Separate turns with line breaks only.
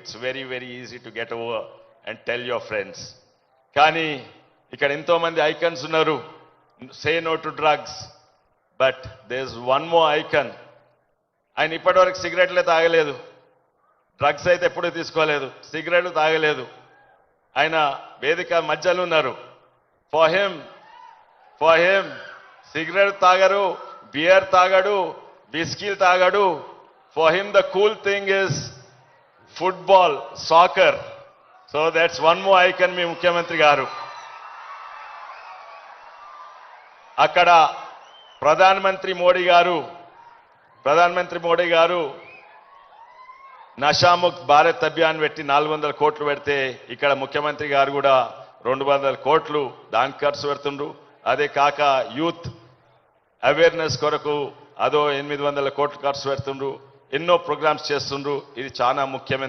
It's very easy to get over and tell your friends. కానీ ఇక్కడ ఎంతో మంది ఐకన్స్ ఉన్నారు. Say no to drugs. But there's one more icon. ఆయన ఇప్పటివరకు సిగరెట్లే తాగలేదు, డ్రగ్స్ అయితే ఎప్పుడూ తీసుకోలేదు, సిగరెట్లు తాగలేదు. ఆయన వేదిక మధ్యలో ఉన్నారు. ఫర్ హిమ్ సిగరెట్ తాగరు, బియర్ తాగడు, విస్కీలు తాగడు. For him the cool thing is football, soccer. So that's one more icon మీ ముఖ్యమంత్రి గారు. అక్కడ ప్రధానమంత్రి మోడీ గారు నషాముక్త్ భారత్ అభియాన్ పెట్టి 400 కోట్లు పెడితే ఇక్కడ ముఖ్యమంత్రి గారు కూడా 200 కోట్లు దానికి ఖర్చు పెడుతుండ్రు. అదే కాక యూత్ అవేర్నెస్ కొరకు అదో 800 కోట్లు ఖర్చు పెడుతుండ్రు. ఎన్నో ప్రోగ్రామ్స్ చేస్తుండ్రు. ఇది చాలా ముఖ్యమైన